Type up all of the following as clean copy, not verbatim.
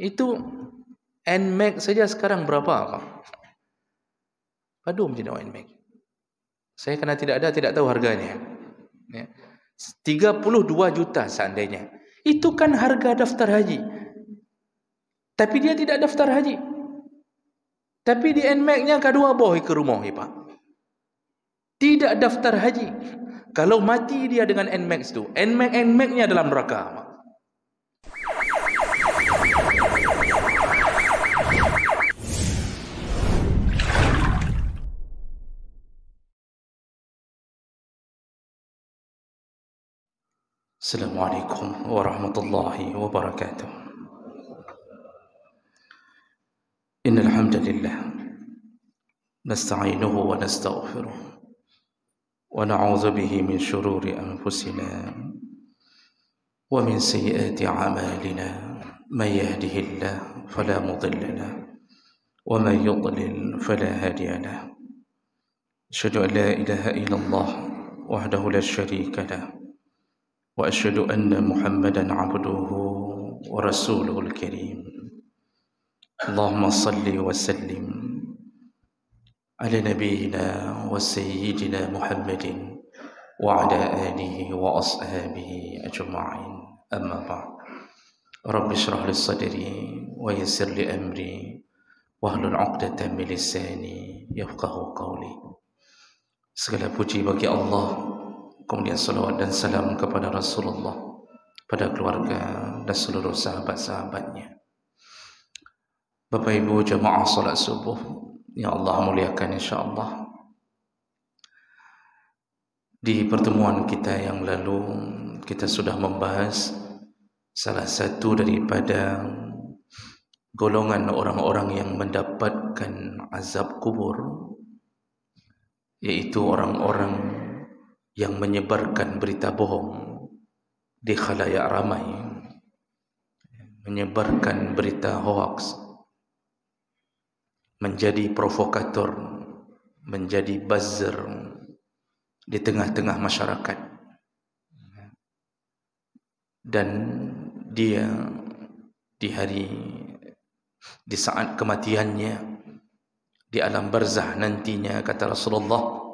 Itu NMAX saja sekarang berapa, Pak? Padu macam NMAX. Saya kerana tidak tahu harganya. Ya. 32 juta seandainya. Itu kan harga daftar haji. Tapi dia tidak daftar haji. Tapi di NMAX-nya kedua boh ke rumah, Pak. Tidak daftar haji. Kalau mati dia dengan NMAX tu, NMAX-nya dalam neraka, Pak. Assalamualaikum warahmatullahi wabarakatuh. Innal hamdalillah nasta'inuhu wa nastaghfiruh wa na'udzu bihi min shururi anfusina wa min sayyiati a'malina. May yahdihillahu fala mudilla lahu wa may yudlil fala hadiya lahu. Asyhadu an la ilaha illallah wahdahu la syarika lahu wa asyhadu anna Muhammadan abduhu wa rasuluhul karim. Allahumma salli wa sallim ala nabiyyina wa sayyidina Muhammadin wa ala alihi wa ashabihi ajma'in. Amma ba'd. Rabbi shrah li sadri wa yassir li amri wahlul 'uqdatam min lisani yafqahu qawli. Segala puji bagi Allah, kemudian salawat dan salam kepada Rasulullah, pada keluarga dan seluruh sahabat-sahabatnya. Bapak Ibu jamaah salat subuh yang Allah muliakan, insyaAllah, di pertemuan kita yang lalu kita sudah membahas salah satu daripada golongan orang-orang yang mendapatkan azab kubur, yaitu orang-orang yang menyebarkan berita bohong di khalayak ramai, menyebarkan berita hoax, menjadi provokator, menjadi buzzer di tengah-tengah masyarakat. Dan dia di saat kematiannya, di alam barzah nantinya, kata Rasulullah,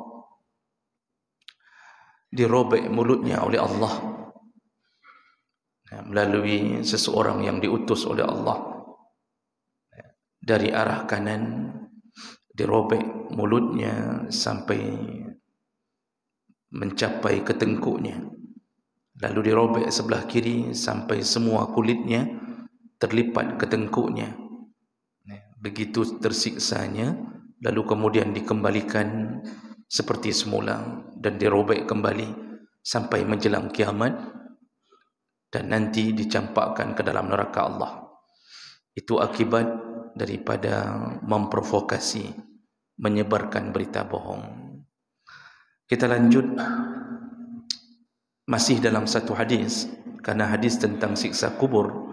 dirobek mulutnya oleh Allah melalui seseorang yang diutus oleh Allah. Dari arah kanan dirobek mulutnya sampai mencapai ke tengkuknya, lalu dirobek sebelah kiri sampai semua kulitnya terlipat ke tengkuknya. Begitu tersiksanya, lalu kemudian dikembalikan seperti semula dan dirobek kembali sampai menjelang kiamat, dan nanti dicampakkan ke dalam neraka Allah. Itu akibat daripada memprovokasi, menyebarkan berita bohong. Kita lanjut masih dalam satu hadis, karena hadis tentang siksa kubur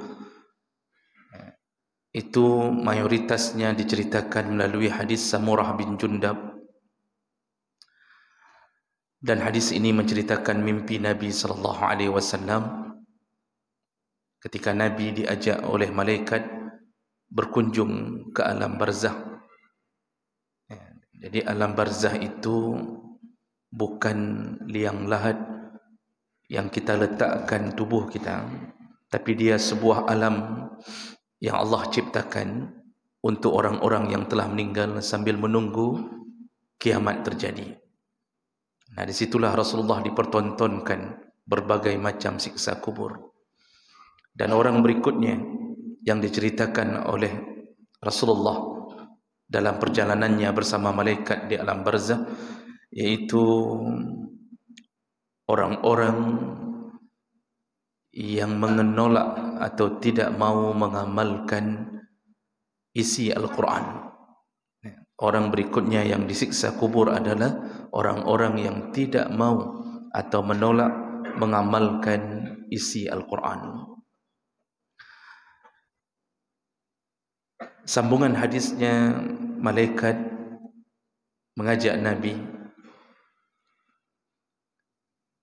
itu mayoritasnya diceritakan melalui hadis Samurah bin Jundab. Dan hadis ini menceritakan mimpi Nabi SAW ketika Nabi diajak oleh malaikat berkunjung ke alam barzah. Jadi alam barzah itu bukan liang lahat yang kita letakkan tubuh kita, tapi dia sebuah alam yang Allah ciptakan untuk orang-orang yang telah meninggal sambil menunggu kiamat terjadi. Nah, disitulah Rasulullah dipertontonkan berbagai macam siksa kubur. Dan orang berikutnya yang diceritakan oleh Rasulullah dalam perjalanannya bersama malaikat di alam barzah, yaitu orang-orang yang menolak atau tidak mau mengamalkan isi Al-Quran. Orang berikutnya yang disiksa kubur adalah orang-orang yang tidak mau atau menolak mengamalkan isi Al-Quran. Sambungan hadisnya, malaikat mengajak Nabi.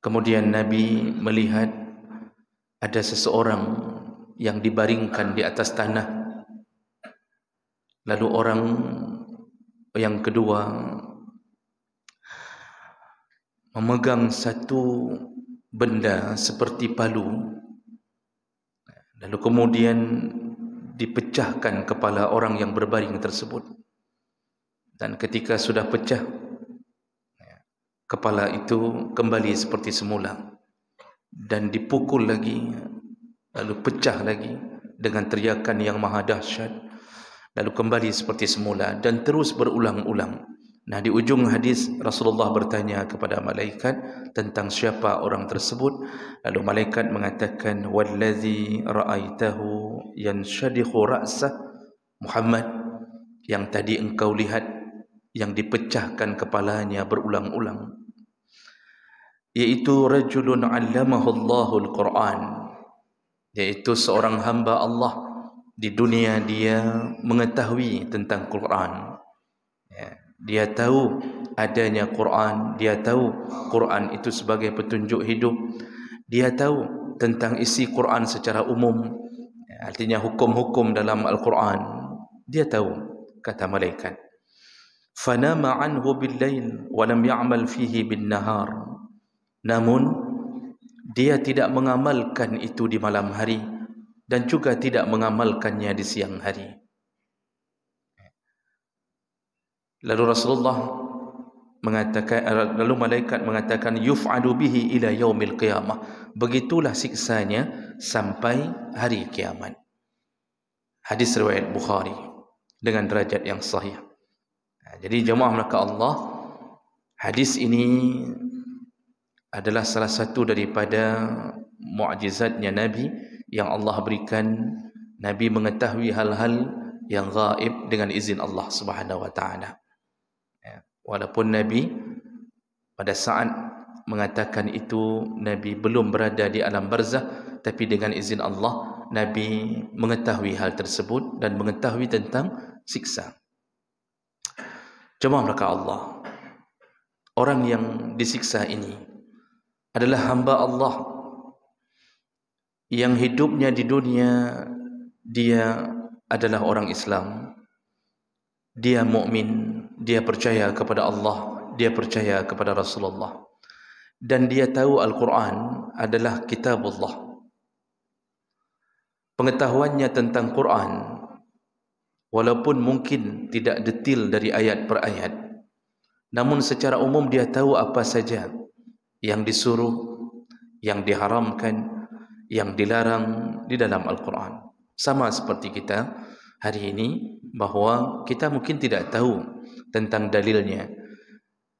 Kemudian Nabi melihat ada seseorang yang dibaringkan di atas tanah Lalu orang yang kedua memegang satu benda seperti palu, lalu kemudian dipecahkan kepala orang yang berbaring tersebut. Dan ketika sudah pecah, kepala itu kembali seperti semula dan dipukul lagi, lalu pecah lagi dengan teriakan yang maha dahsyat, lalu kembali seperti semula, dan terus berulang-ulang. Nah, di ujung hadis Rasulullah bertanya kepada malaikat tentang siapa orang tersebut. Lalu malaikat mengatakan, wallazi ra'aitahu yanshadikhu ra'sah Muhammad, yang tadi engkau lihat yang dipecahkan kepalanya berulang-ulang, yaitu rajulun 'allamahu Allahul Quran, yaitu seorang hamba Allah di dunia. Dia mengetahui tentang Quran, dia tahu adanya Quran, dia tahu Quran itu sebagai petunjuk hidup, dia tahu tentang isi Quran secara umum, artinya hukum-hukum dalam Al-Quran dia tahu, kata malaikat. Fanama anhu bil-lail wa lam ya'mal fihi bin-nahar, namun dia tidak mengamalkan itu di malam hari dan juga tidak mengamalkannya di siang hari. Lalu Rasulullah mengatakan, lalu malaikat mengatakan, yuf'alu bihi ila yaumil qiyamah, begitulah siksanya sampai hari kiamat. Hadis riwayat Bukhari dengan derajat yang sahih. Jadi jemaah maka Allah, hadis ini adalah salah satu daripada mukjizatnya Nabi yang Allah berikan. Nabi mengetahui hal-hal yang gaib dengan izin Allah Subhanahu wa taala. Walaupun Nabi pada saat mengatakan itu, Nabi belum berada di alam barzah, tapi dengan izin Allah Nabi mengetahui hal tersebut dan mengetahui tentang siksa. Jemaah maka Allah, orang yang disiksa ini adalah hamba Allah yang hidupnya di dunia dia adalah orang Islam, dia mukmin, dia percaya kepada Allah, dia percaya kepada Rasulullah, dan dia tahu Al-Quran adalah kitabullah. Pengetahuannya tentang Quran, walaupun mungkin tidak detil dari ayat per ayat, namun secara umum dia tahu apa saja yang disuruh, yang diharamkan, yang dilarang di dalam Al-Quran. Sama seperti kita hari ini, bahawa kita mungkin tidak tahu tentang dalilnya.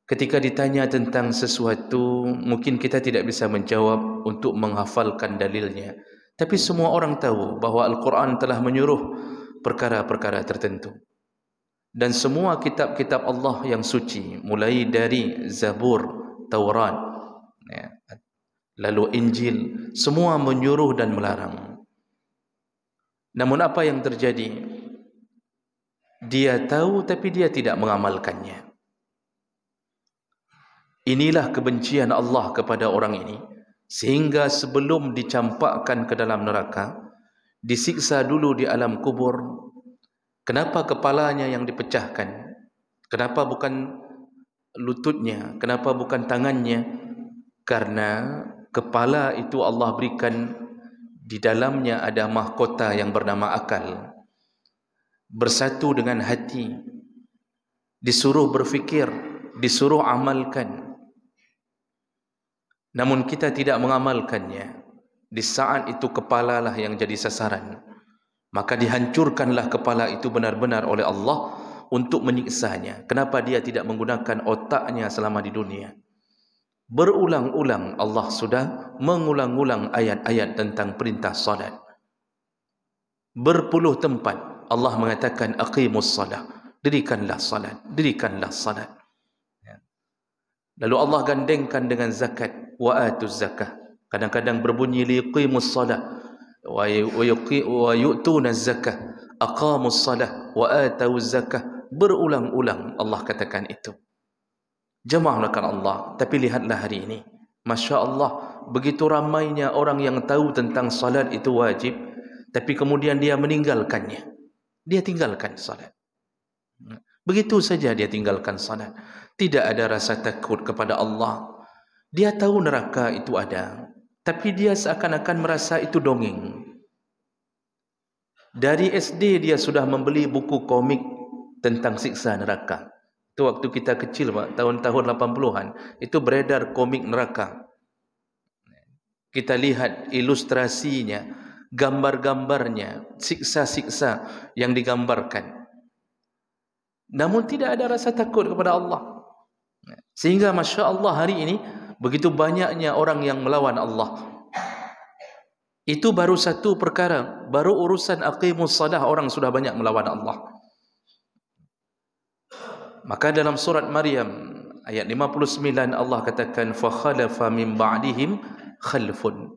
Ketika ditanya tentang sesuatu, mungkin kita tidak bisa menjawab untuk menghafalkan dalilnya. Tapi semua orang tahu bahawa Al-Quran telah menyuruh perkara-perkara tertentu. Dan semua kitab-kitab Allah yang suci, mulai dari Zabur, Taurat, lalu Injil, semua menyuruh dan melarang. Namun apa yang terjadi? Dia tahu tapi dia tidak mengamalkannya. Inilah kebencian Allah kepada orang ini, sehingga sebelum dicampakkan ke dalam neraka, disiksa dulu di alam kubur. Kenapa kepalanya yang dipecahkan? Kenapa bukan lututnya? Kenapa bukan tangannya? Karena kepala itu Allah berikan, di dalamnya ada mahkota yang bernama akal, bersatu dengan hati, disuruh berfikir, disuruh amalkan. Namun kita tidak mengamalkannya. Di saat itu kepala lah yang jadi sasaran. Maka dihancurkanlah kepala itu benar-benar oleh Allah untuk menyiksanya. Kenapa dia tidak menggunakan otaknya selama di dunia? Berulang-ulang Allah sudah mengulang-ulang ayat-ayat tentang perintah salat. Berpuluh tempat Allah mengatakan aqimus salat, dirikanlah salat, dirikanlah salat. Lalu Allah gandengkan dengan zakat, wa atuz zakah. Kadang-kadang berbunyi liqimus salat wa yu'tuna zakah, aqamus salat wa atuz zakah. Berulang-ulang Allah katakan itu. Jemaah melakukan Allah. Tapi lihatlah hari ini, Masya Allah, begitu ramainya orang yang tahu tentang salat itu wajib, tapi kemudian dia meninggalkannya. Dia tinggalkan salat. Begitu saja dia tinggalkan salat. Tidak ada rasa takut kepada Allah. Dia tahu neraka itu ada, tapi dia seakan-akan merasa itu dongeng. Dari SD dia sudah membeli buku komik tentang siksa neraka. Itu waktu kita kecil, Pak, tahun-tahun 80-an, itu beredar komik neraka. Kita lihat ilustrasinya, gambar-gambarnya, siksa-siksa yang digambarkan. Namun tidak ada rasa takut kepada Allah. Sehingga Masya Allah hari ini begitu banyaknya orang yang melawan Allah. Itu baru satu perkara, baru urusan aqimus salah orang sudah banyak melawan Allah. Maka dalam surat Maryam ayat 59 Allah katakan fa khalafa min ba'dihim khalfun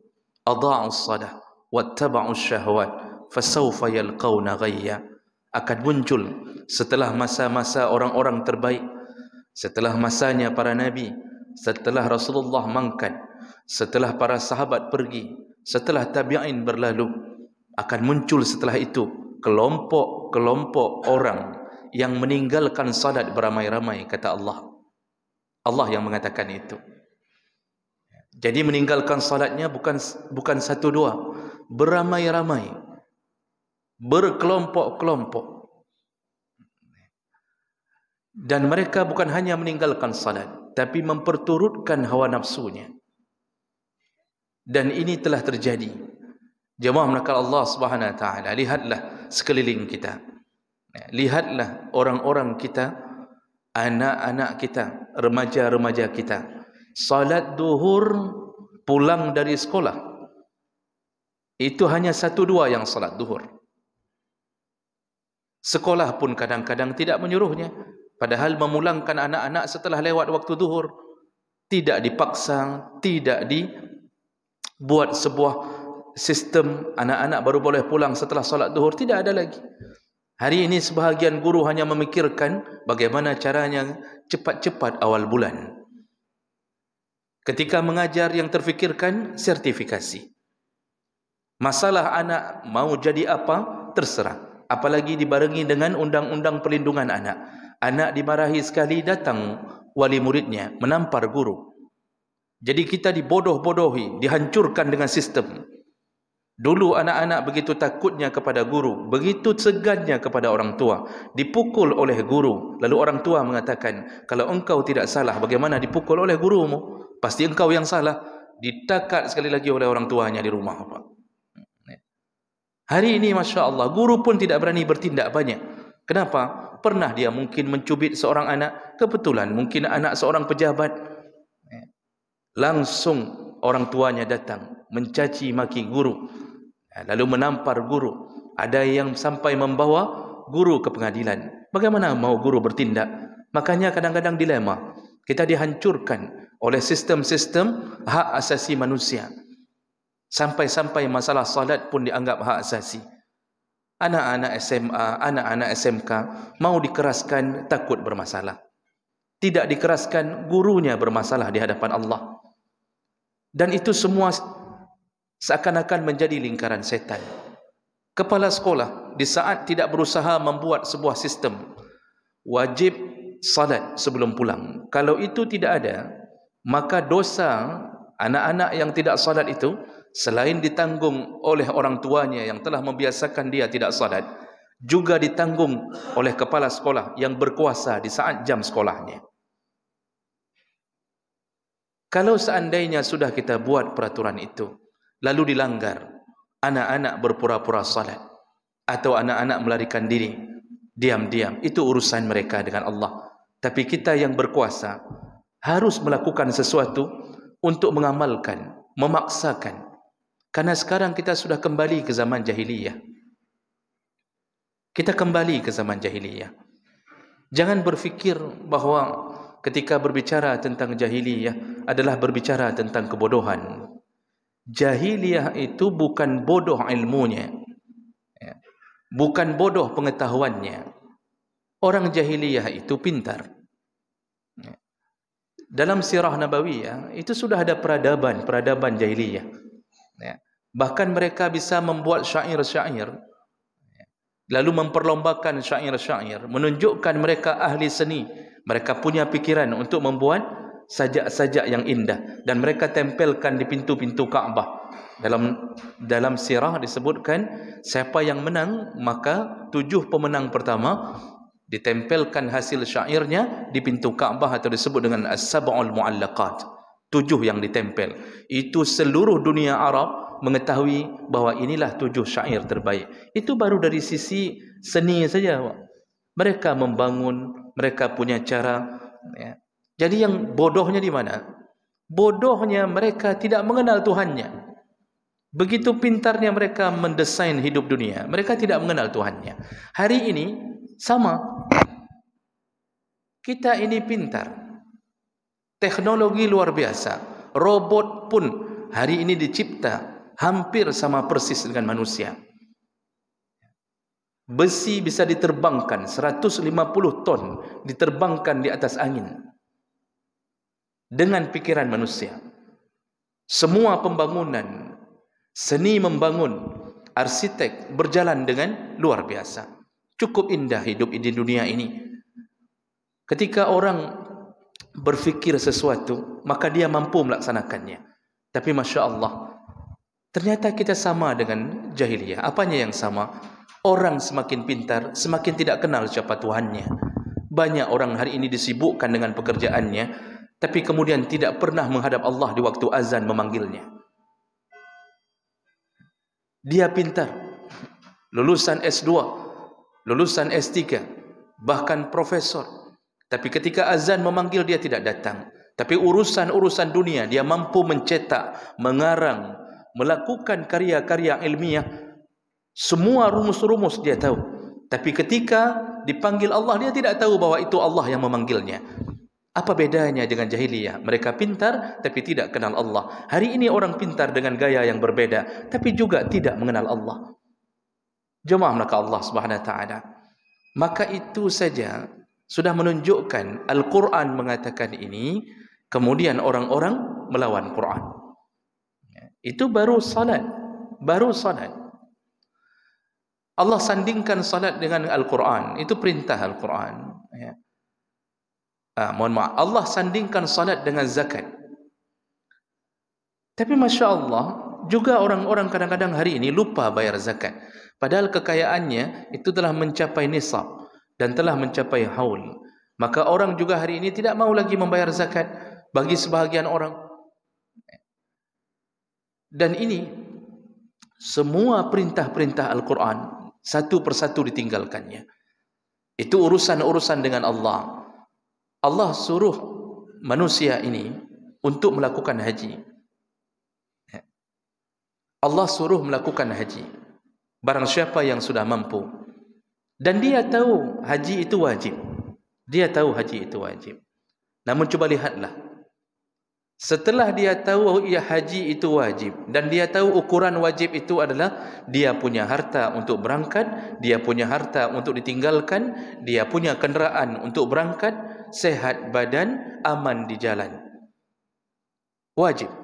adha'us salah wattaba'us syahwat fasawfa yalqawna ghayya. Akan muncul setelah masa-masa orang-orang terbaik, setelah masanya para nabi, setelah Rasulullah mangkat, setelah para sahabat pergi, setelah tabi'in berlalu, akan muncul setelah itu kelompok-kelompok orang yang meninggalkan salat beramai-ramai, kata Allah. Allah yang mengatakan itu. Jadi meninggalkan salatnya bukan satu dua, beramai-ramai, berkelompok-kelompok. Dan mereka bukan hanya meninggalkan salat, tapi memperturutkan hawa nafsunya. Dan ini telah terjadi. Jemaah melakukan Allah Subhanahu wa taala, lihatlah sekeliling kita. Lihatlah orang-orang kita, anak-anak kita, remaja-remaja kita. Salat duhur pulang dari sekolah, itu hanya satu dua yang salat duhur. Sekolah pun kadang-kadang tidak menyuruhnya. Padahal memulangkan anak-anak setelah lewat waktu duhur tidak dipaksa, tidak dibuat sebuah sistem anak-anak baru boleh pulang setelah solat duhur, tidak ada lagi. Hari ini sebahagian guru hanya memikirkan bagaimana caranya cepat-cepat awal bulan. Ketika mengajar yang terfikirkan sertifikasi. Masalah anak mau jadi apa terserah. Apalagi dibarengi dengan undang-undang perlindungan anak. Anak dimarahi sekali, datang wali muridnya menampar guru. Jadi kita dibodoh-bodohi, dihancurkan dengan sistem. Dulu anak-anak begitu takutnya kepada guru, begitu segannya kepada orang tua, dipukul oleh guru. Lalu orang tua mengatakan, kalau engkau tidak salah, bagaimana dipukul oleh gurumu? Pasti engkau yang salah. Ditakat sekali lagi oleh orang tuanya di rumah, Pak. Hari ini Masya Allah, guru pun tidak berani bertindak banyak. Kenapa? Pernah dia mungkin mencubit seorang anak, kebetulan mungkin anak seorang pejabat. Langsung orang tuanya datang, mencaci maki guru, lalu menampar guru. Ada yang sampai membawa guru ke pengadilan. Bagaimana mau guru bertindak? Makanya kadang-kadang dilema. Kita dihancurkan oleh sistem-sistem hak asasi manusia. Sampai-sampai masalah salat pun dianggap hak asasi. Anak-anak SMA, anak-anak SMK mau dikeraskan takut bermasalah. Tidak dikeraskan gurunya bermasalah di hadapan Allah. Dan itu semua seakan-akan menjadi lingkaran setan. Kepala sekolah di saat tidak berusaha membuat sebuah sistem wajib salat sebelum pulang. Kalau itu tidak ada, maka dosa anak-anak yang tidak salat itu selain ditanggung oleh orang tuanya yang telah membiasakan dia tidak salat, juga ditanggung oleh kepala sekolah yang berkuasa di saat jam sekolahnya. Kalau seandainya sudah kita buat peraturan itu, lalu dilanggar, anak-anak berpura-pura salat, atau anak-anak melarikan diri, diam-diam, itu urusan mereka dengan Allah. Tapi kita yang berkuasa harus melakukan sesuatu untuk mengamalkan, memaksakan. Karena sekarang kita sudah kembali ke zaman jahiliyah. Kita kembali ke zaman jahiliyah. Jangan berfikir bahawa ketika berbicara tentang jahiliyah adalah berbicara tentang kebodohan. Jahiliyah itu bukan bodoh ilmunya, bukan bodoh pengetahuannya. Orang jahiliyah itu pintar. Dalam sirah nabawiyah itu sudah ada peradaban jahiliyah. Bahkan mereka bisa membuat syair-syair. lalu memperlombakan syair-syair, menunjukkan mereka ahli seni, mereka punya pikiran untuk membuat sajak-sajak yang indah, dan mereka tempelkan di pintu-pintu Kaabah. Dalam sirah disebutkan, siapa yang menang, maka 7 pemenang pertama ditempelkan hasil syairnya di pintu Kaabah, atau disebut dengan as-sab'ul mu'allaqat, 7 yang ditempel. Itu seluruh dunia Arab mengetahui bahawa inilah 7 syair terbaik. Itu baru dari sisi seni saja. Mereka membangun, mereka punya cara, ya. Jadi yang bodohnya di mana? Bodohnya mereka tidak mengenal Tuhannya. Begitu pintarnya mereka mendesain hidup dunia, mereka tidak mengenal Tuhannya. Hari ini sama. Kita ini pintar. Teknologi luar biasa. Robot pun hari ini dicipta hampir sama persis dengan manusia. Besi bisa diterbangkan 150 ton, diterbangkan di atas angin dengan pikiran manusia. Semua pembangunan, seni membangun, arsitek berjalan dengan luar biasa. Cukup indah hidup di dunia ini. Ketika orang berfikir sesuatu, maka dia mampu melaksanakannya. Tapi Masya Allah, ternyata kita sama dengan jahiliyah. Apanya yang sama? Orang semakin pintar, semakin tidak kenal siapa Tuhannya. Banyak orang hari ini disibukkan dengan pekerjaannya, tapi kemudian tidak pernah menghadap Allah di waktu azan memanggilnya. Dia pintar, lulusan S2, lulusan S3, bahkan profesor, tapi ketika azan memanggil dia tidak datang. Tapi urusan-urusan dunia dia mampu mencetak, mengarang, melakukan karya-karya ilmiah. Semua rumus-rumus dia tahu. Tapi ketika dipanggil Allah, dia tidak tahu bahwa itu Allah yang memanggilnya. Apa bedanya dengan jahiliyah? Mereka pintar tapi tidak kenal Allah. Hari ini orang pintar dengan gaya yang berbeda, tapi juga tidak mengenal Allah. Jemaah maka Allah Subhanahu wa taala. Maka itu saja sudah menunjukkan Al-Quran mengatakan ini, kemudian orang-orang melawan Quran. Itu baru salat. Baru salat. Allah sandingkan salat dengan Al-Quran. Itu perintah Al-Quran. Ya. Mohon maaf, Allah sandingkan salat dengan zakat. Tapi Masya Allah, juga orang-orang kadang-kadang hari ini lupa bayar zakat. Padahal kekayaannya itu telah mencapai nisab dan telah mencapai haul. Maka orang juga hari ini tidak mau lagi membayar zakat bagi sebahagian orang. Dan ini semua perintah-perintah Al-Quran satu persatu ditinggalkannya. Itu urusan-urusan dengan Allah. Allah suruh manusia ini untuk melakukan haji. Allah suruh melakukan haji. Barang siapa yang sudah mampu. Dan dia tahu haji itu wajib. Dia tahu haji itu wajib. Namun coba lihatlah. Setelah dia tahu ya haji itu wajib, dan dia tahu ukuran wajib itu adalah dia punya harta untuk berangkat, dia punya harta untuk ditinggalkan, dia punya kenderaan untuk berangkat, sehat badan, aman di jalan. Wajib.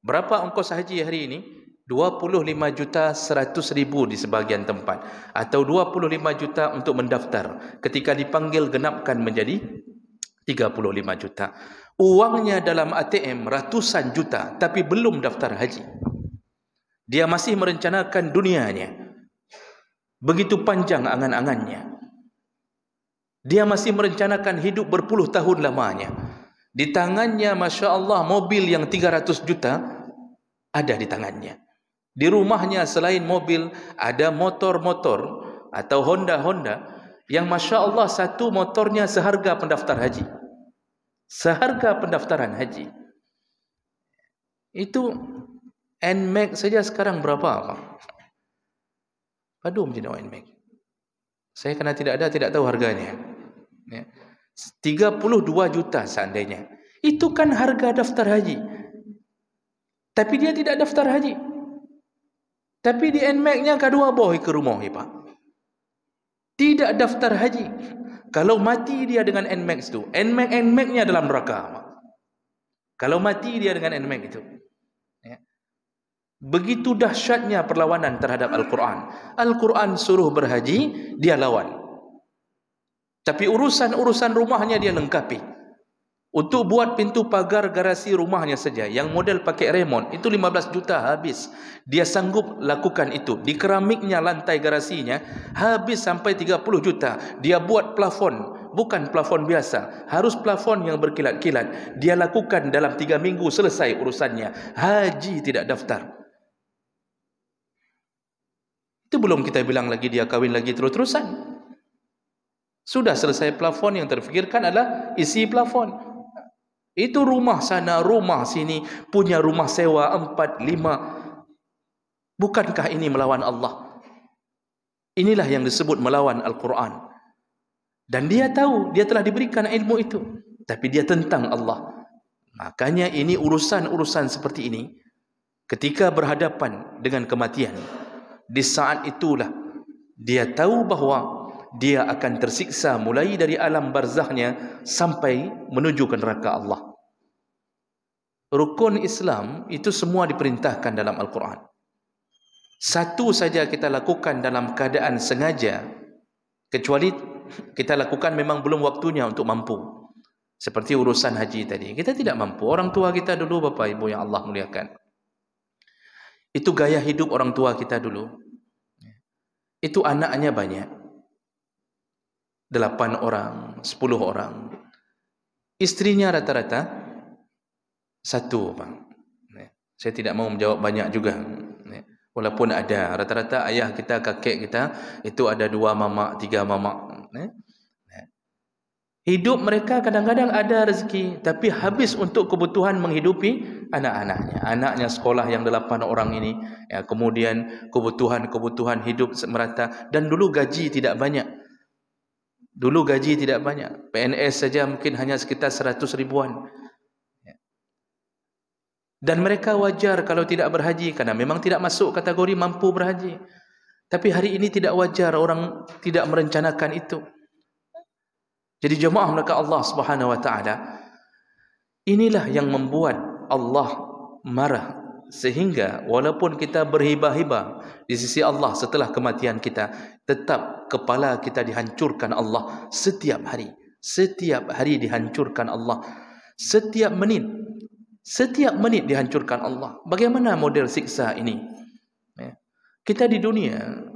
Berapa ongkos haji hari ini? 25.100.000 di sebahagian tempat, atau 25 juta untuk mendaftar. Ketika dipanggil genapkan menjadi 35 juta. Uangnya dalam ATM ratusan juta, tapi belum daftar haji. Dia masih merencanakan dunianya. Begitu panjang angan-angannya. Dia masih merencanakan hidup berpuluh tahun lamanya. Di tangannya Masya Allah mobil yang 300 juta ada di tangannya. Di rumahnya selain mobil ada motor-motor atau Honda-Honda yang Masya Allah satu motornya seharga pendaftar haji. Seharga pendaftaran haji. Itu NMAX saja sekarang berapa? Padu macam mana NMAX? Saya kerana tidak tahu harganya. 32 juta seandainya. Itu kan harga daftar haji. Tapi dia tidak daftar haji. Tapi di NMAX-nya kedua boh ke rumah Pak. Tidak daftar haji. Kalau mati dia dengan NMAX itu, NMAX-nya dalam neraka. Kalau mati dia dengan NMAX itu. Ya. Begitu dahsyatnya perlawanan terhadap Al-Quran. Al-Quran suruh berhaji, dia lawan. Tapi urusan-urusan rumahnya dia lengkapi. Untuk buat pintu pagar garasi rumahnya saja, yang model pakai remote, itu 15 juta habis. Dia sanggup lakukan itu. Di keramiknya lantai garasinya, habis sampai 30 juta. Dia buat plafon, bukan plafon biasa. Harus plafon yang berkilat-kilat. Dia lakukan dalam 3 minggu, selesai urusannya. Haji tidak daftar. Itu belum kita bilang lagi dia kahwin lagi terus-terusan. Sudah selesai plafon, yang terfikirkan adalah isi plafon. Itu rumah sana, rumah sini, punya rumah sewa 4, 5. Bukankah ini melawan Allah? Inilah yang disebut melawan Al-Quran. Dan dia tahu, dia telah diberikan ilmu itu, tapi dia tentang Allah. Makanya ini urusan-urusan seperti ini, ketika berhadapan dengan kematian, di saat itulah dia tahu bahawa dia akan tersiksa mulai dari alam barzahnya sampai menuju ke neraka Allah. Rukun Islam itu semua diperintahkan dalam Al-Quran. Satu saja kita lakukan dalam keadaan sengaja, kecuali kita lakukan memang belum waktunya untuk mampu. Seperti urusan haji tadi, kita tidak mampu. Orang tua kita dulu, Bapak Ibu yang Allah muliakan, itu gaya hidup orang tua kita dulu. Itu anaknya banyak, 8 orang, 10 orang. Istrinya rata-rata 1, Bang. Saya tidak mau menjawab banyak juga. Walaupun ada, rata-rata ayah kita, kakek kita, itu ada 2 mamak, 3 mamak. Hidup mereka kadang-kadang ada rezeki, tapi habis untuk kebutuhan menghidupi anak-anaknya. Anaknya sekolah yang 8 orang ini, ya, kemudian kebutuhan hidup merata. Dan dulu gaji tidak banyak. PNS saja mungkin hanya sekitar 100 ribuan. Dan mereka wajar kalau tidak berhaji, karena memang tidak masuk kategori mampu berhaji. Tapi hari ini tidak wajar orang tidak merencanakan itu. Jadi jemaah mereka Allah Subhanahu wa taala, inilah yang membuat Allah marah, sehingga walaupun kita berhibah-hibah di sisi Allah setelah kematian kita, tetap kepala kita dihancurkan Allah setiap hari. Setiap hari dihancurkan Allah. Setiap menit dihancurkan Allah. Bagaimana model siksa ini? Kita di dunia,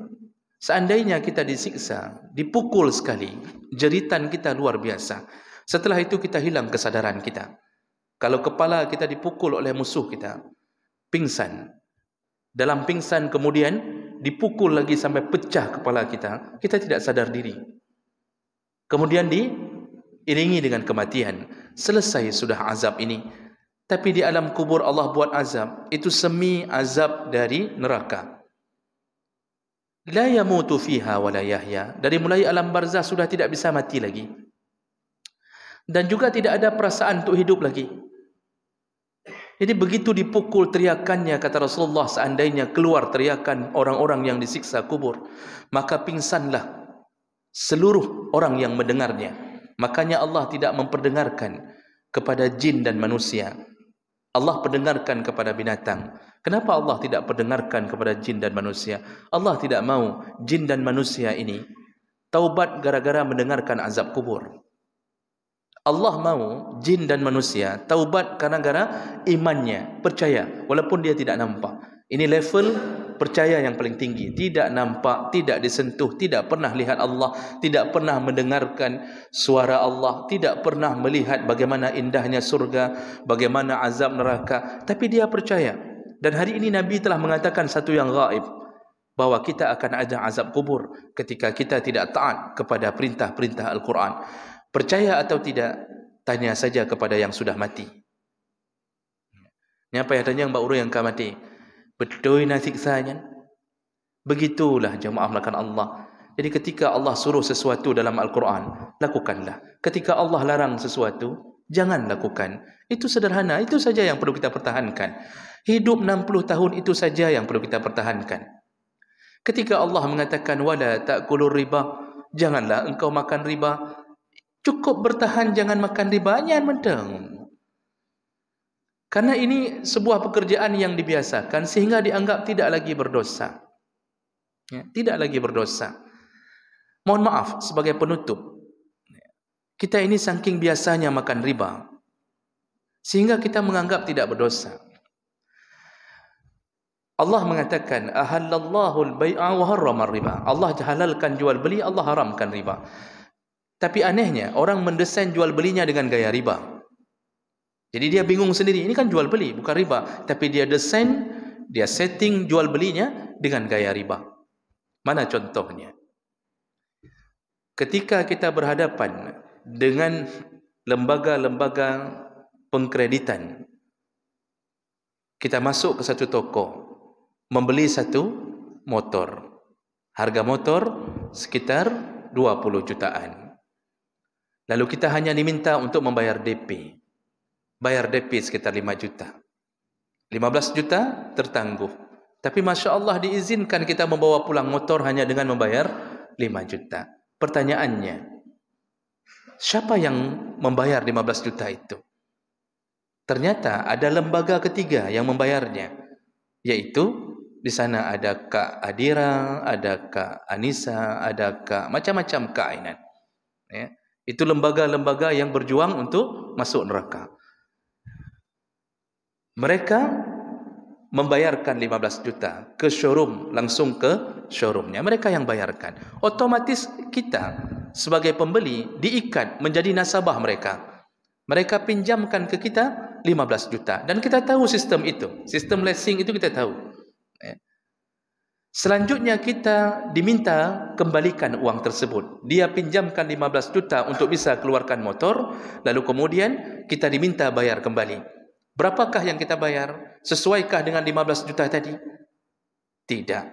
seandainya kita disiksa, dipukul sekali, jeritan kita luar biasa. Setelah itu kita hilang kesadaran kita. Kalau kepala kita dipukul oleh musuh kita, pingsan. Dalam pingsan kemudian dipukul lagi sampai pecah kepala kita, kita tidak sadar diri. Kemudian diiringi dengan kematian. Selesai sudah azab ini. Tapi di alam kubur Allah buat azab, itu semi azab dari neraka. La yamutu fiha wa la yahya. Dari mulai alam barzah sudah tidak bisa mati lagi. Dan juga tidak ada perasaan untuk hidup lagi. Jadi begitu dipukul teriakannya, kata Rasulullah, seandainya keluar teriakan orang-orang yang disiksa kubur, maka pingsanlah seluruh orang yang mendengarnya. Makanya Allah tidak memperdengarkan kepada jin dan manusia. Allah perdengarkan kepada binatang. Kenapa Allah tidak perdengarkan kepada jin dan manusia? Allah tidak mau jin dan manusia ini taubat gara-gara mendengarkan azab kubur. Allah mau jin dan manusia taubat gara-gara imannya, percaya walaupun dia tidak nampak. Ini level percaya yang paling tinggi. Tidak nampak, tidak disentuh, tidak pernah lihat Allah, tidak pernah mendengarkan suara Allah, tidak pernah melihat bagaimana indahnya surga, bagaimana azab neraka, tapi dia percaya. Dan hari ini Nabi telah mengatakan satu yang gaib, bahwa kita akan ada azab kubur ketika kita tidak taat kepada perintah-perintah Al-Quran. Percaya atau tidak, tanya saja kepada yang sudah mati. Ini apa yang tanya Mbak Uru yang akan mati? Betul nak siksanya? Begitulah jemaah melakukan Allah. Jadi ketika Allah suruh sesuatu dalam Al-Quran, lakukanlah. Ketika Allah larang sesuatu, jangan lakukan. Itu sederhana, itu saja yang perlu kita pertahankan. Hidup 60 tahun itu saja yang perlu kita pertahankan. Ketika Allah mengatakan wala ta'kulur riba, janganlah engkau makan riba. Cukup bertahan, jangan makan riba, jangan mentang. Karena ini sebuah pekerjaan yang dibiasakan sehingga dianggap tidak lagi berdosa. Ya, tidak lagi berdosa. Mohon maaf sebagai penutup. Kita ini saking biasanya makan riba sehingga kita menganggap tidak berdosa. Allah mengatakan ahallallahu al-bai'a wa harrama riba. Allah halalkan jual beli, Allah haramkan riba. Tapi anehnya orang mendesain jual belinya dengan gaya riba. Jadi dia bingung sendiri, ini kan jual beli bukan riba, tapi dia desain, dia setting jual belinya dengan gaya riba. Mana contohnya? Ketika kita berhadapan dengan lembaga-lembaga pengkreditan, kita masuk ke satu toko, membeli satu motor. Harga motor sekitar 20 jutaan. Lalu kita hanya diminta untuk membayar DP. Bayar DP sekitar 5 juta. 15 juta tertangguh. Tapi Masya Allah diizinkan kita membawa pulang motor hanya dengan membayar 5 juta. Pertanyaannya, siapa yang membayar 15 juta itu? Ternyata ada lembaga ketiga yang membayarnya, yaitu di sana ada Kak Adira, ada Kak Anissa, ada Kak macam-macam Kak Ainan. Ya. Itu lembaga-lembaga yang berjuang untuk masuk neraka. Mereka membayarkan 15 juta ke showroom, langsung ke showroomnya. Mereka yang bayarkan. Otomatis kita sebagai pembeli diikat menjadi nasabah mereka. Mereka pinjamkan ke kita 15 juta. Dan kita tahu sistem itu. Sistem leasing itu kita tahu. Selanjutnya kita diminta kembalikan uang tersebut. Dia pinjamkan 15 juta untuk bisa keluarkan motor. Lalu kemudian kita diminta bayar kembali. Berapakah yang kita bayar? Sesuaikah dengan 15 juta tadi? Tidak.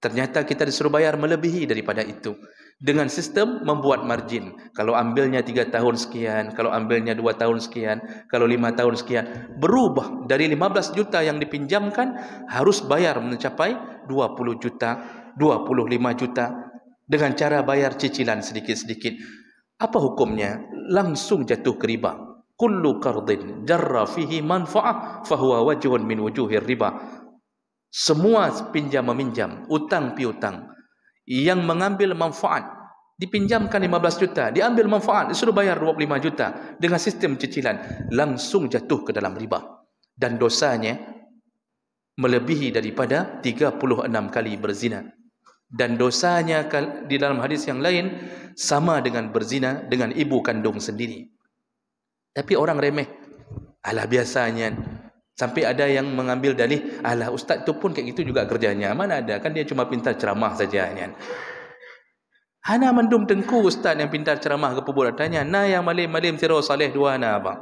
Ternyata kita disuruh bayar melebihi daripada itu. Dengan sistem membuat margin. Kalau ambilnya 3 tahun sekian, kalau ambilnya 2 tahun sekian, kalau 5 tahun sekian. Berubah dari 15 juta yang dipinjamkan, harus bayar mencapai 20 juta, 25 juta. Dengan cara bayar cicilan sedikit-sedikit. Apa hukumnya? Langsung jatuh ke riba. Kullu qardin jarra fihi manfa'ah fahuwa wajhun min wujuhir riba. Semua pinjam meminjam, utang piutang yang mengambil manfaat, dipinjamkan 15 juta, diambil manfaat, disuruh bayar 25 juta dengan sistem cicilan, langsung jatuh ke dalam riba. Dan dosanya melebihi daripada 36 kali berzina. Dan dosanya di dalam hadis yang lain sama dengan berzina dengan ibu kandung sendiri. Tapi orang remeh. Alah biasanya. Sampai ada yang mengambil dalih, alah ustaz tu pun kayak gitu juga kerjanya. Mana ada, kan dia cuma pintar ceramah saja. Hana mendum tengku ustaz yang pintar ceramah ke pembulatannya. Na yang malim-malim sirau salih dua na abang.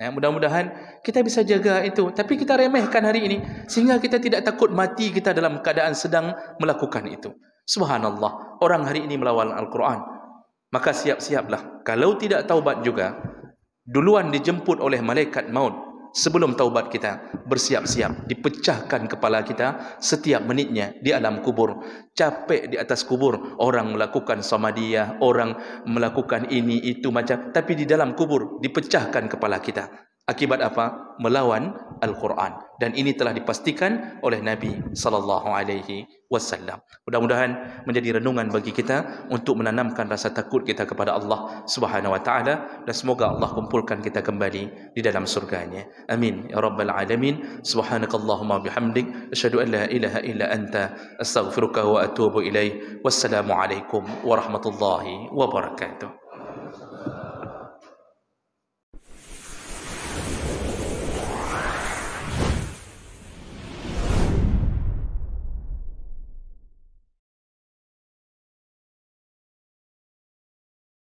Mudah-mudahan kita bisa jaga itu. Tapi kita remehkan hari ini. Sehingga kita tidak takut mati kita dalam keadaan sedang melakukan itu. Subhanallah. Orang hari ini melawan Al-Quran. Maka siap-siaplah. Kalau tidak taubat juga, duluan dijemput oleh malaikat maut. Sebelum taubat kita, bersiap-siap. Dipecahkan kepala kita setiap menitnya di alam kubur. Capek di atas kubur. Orang melakukan samadiyah, orang melakukan ini, itu macam. Tapi di dalam kubur, dipecahkan kepala kita. Akibat apa? Melawan Al-Quran. Dan ini telah dipastikan oleh Nabi SAW. Mudah-mudahan menjadi renungan bagi kita untuk menanamkan rasa takut kita kepada Allah Subhanahu Wa Taala, dan semoga Allah kumpulkan kita kembali di dalam surganya. Amin ya rabbal alamin. Subhanakallahumma bihamdik, asyhadu an la ilaha illa anta, astaghfiruka wa atubu ilaik. Wassalamu alaikum warahmatullahi wabarakatuh.